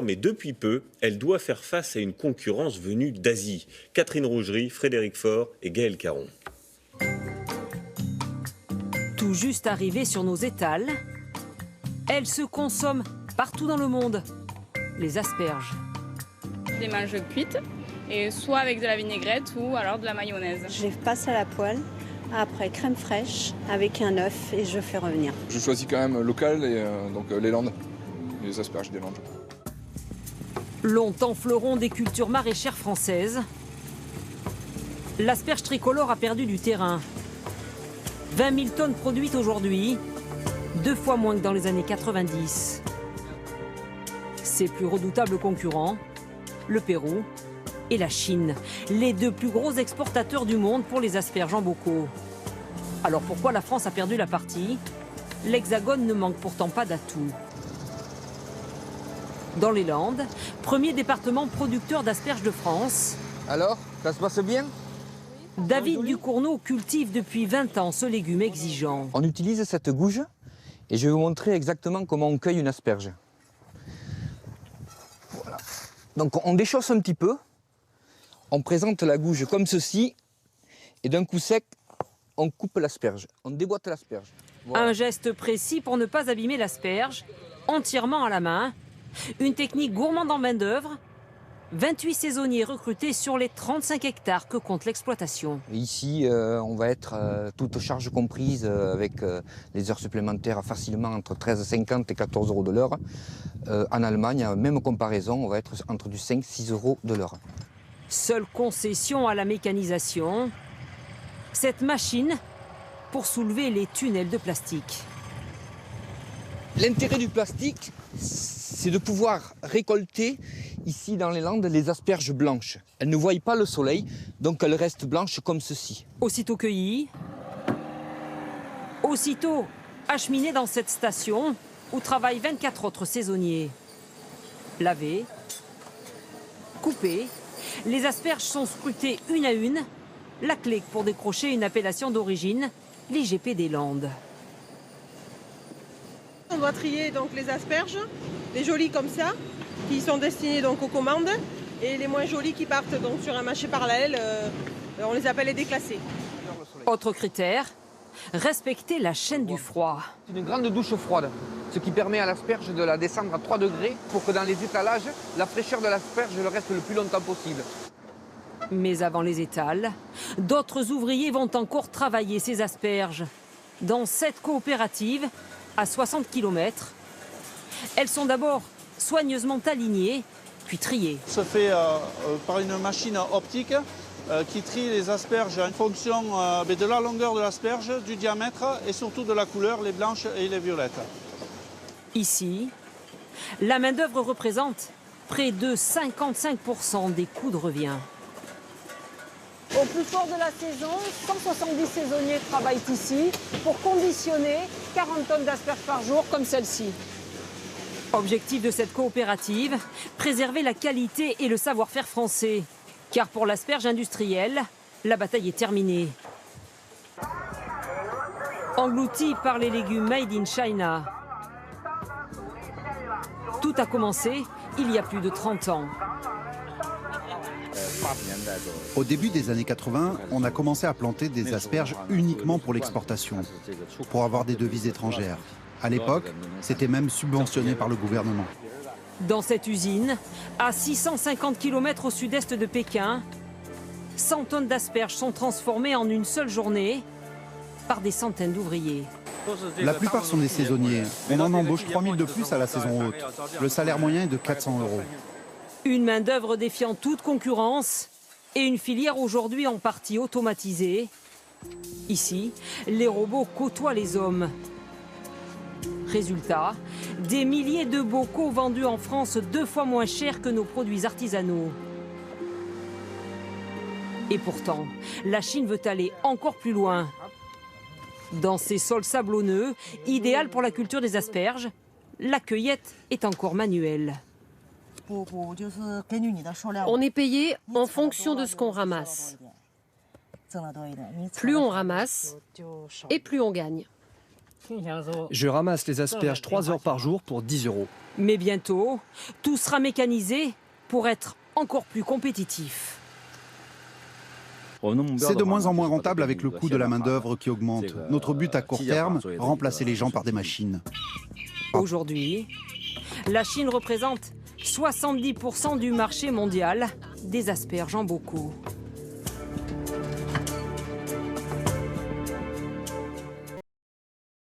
Mais depuis peu, elle doit faire face à une concurrence venue d'Asie. Catherine Rougerie, Frédéric Faure et Gaël Caron. Tout juste arrivée sur nos étals, elle se consomme partout dans le monde. Les asperges. Je les mange cuites, et soit avec de la vinaigrette ou alors de la mayonnaise. Je les passe à la poêle, après crème fraîche avec un œuf et je fais revenir. Je choisis quand même local, et donc les Landes, les asperges des Landes. Longtemps fleuron des cultures maraîchères françaises, l'asperge tricolore a perdu du terrain. 20 000 tonnes produites aujourd'hui, 2 fois moins que dans les années 90. Ses plus redoutables concurrents, le Pérou et la Chine, les 2 plus gros exportateurs du monde pour les asperges en bocaux. Alors pourquoi la France a perdu la partie? L'Hexagone ne manque pourtant pas d'atouts. Dans les Landes, premier département producteur d'asperges de France. Alors, ça se passe bien? David Ducournau cultive depuis 20 ans ce légume exigeant. On utilise cette gouge et je vais vous montrer exactement comment on cueille une asperge. Voilà. Donc on déchausse un petit peu, on présente la gouge comme ceci et d'un coup sec, on coupe l'asperge, on déboîte l'asperge. Voilà. Un geste précis pour ne pas abîmer l'asperge, entièrement à la main. Une technique gourmande en main-d'œuvre. 28 saisonniers recrutés sur les 35 hectares que compte l'exploitation. Ici, on va être toute charge comprise avec les heures supplémentaires facilement entre 13,50 et 14 € de l'heure. En Allemagne, même comparaison, on va être entre du 5-6 € de l'heure. Seule concession à la mécanisation, cette machine pour soulever les tunnels de plastique. L'intérêt du plastique, c'est de pouvoir récolter ici dans les Landes les asperges blanches. Elles ne voient pas le soleil, donc elles restent blanches comme ceci. Aussitôt cueillies, aussitôt acheminées dans cette station où travaillent 24 autres saisonniers. Lavées, coupées, les asperges sont scrutées une à une, la clé pour décrocher une appellation d'origine, l'IGP des Landes. On doit trier donc les asperges, les jolies comme ça, qui sont destinées donc aux commandes, et les moins jolies qui partent donc sur un marché parallèle, on les appelle les déclassés. Autre critère, respecter la chaîne du froid. C'est une grande douche froide, ce qui permet à l'asperge de la descendre à 3 degrés pour que dans les étalages, la fraîcheur de l'asperge reste le plus longtemps possible. Mais avant les étals, d'autres ouvriers vont encore travailler ces asperges. Dans cette coopérative, à 60 km, elles sont d'abord soigneusement alignées, puis triées. Ça se fait par une machine optique qui trie les asperges en fonction de la longueur de l'asperge, du diamètre et surtout de la couleur, les blanches et les violettes. Ici, la main-d'œuvre représente près de 55% des coûts de revient. Au plus fort de la saison, 170 saisonniers travaillent ici pour conditionner 40 tonnes d'asperges par jour comme celle-ci. Objectif de cette coopérative, préserver la qualité et le savoir-faire français. Car pour l'asperge industrielle, la bataille est terminée. Englouti par les légumes made in China. Tout a commencé il y a plus de 30 ans. Au début des années 80, on a commencé à planter des asperges uniquement pour l'exportation, pour avoir des devises étrangères. À l'époque, c'était même subventionné par le gouvernement. Dans cette usine, à 650 km au sud-est de Pékin, 100 tonnes d'asperges sont transformées en une seule journée par des centaines d'ouvriers. La plupart sont des saisonniers. On en embauche 3000 de plus à la saison haute. Le salaire moyen est de 400 €. Une main-d'œuvre défiant toute concurrence et une filière aujourd'hui en partie automatisée. Ici, les robots côtoient les hommes. Résultat, des milliers de bocaux vendus en France 2 fois moins cher que nos produits artisanaux. Et pourtant, la Chine veut aller encore plus loin. Dans ces sols sablonneux, idéal pour la culture des asperges, la cueillette est encore manuelle. On est payé en fonction de ce qu'on ramasse. Plus on ramasse et plus on gagne. Je ramasse les asperges 3 heures par jour pour 10 €. Mais bientôt, tout sera mécanisé pour être encore plus compétitif. C'est de moins en moins rentable avec le coût de la main-d'œuvre qui augmente. Notre but à court terme, remplacer les gens par des machines. Aujourd'hui, la Chine représente 70% du marché mondial des asperges en bocaux.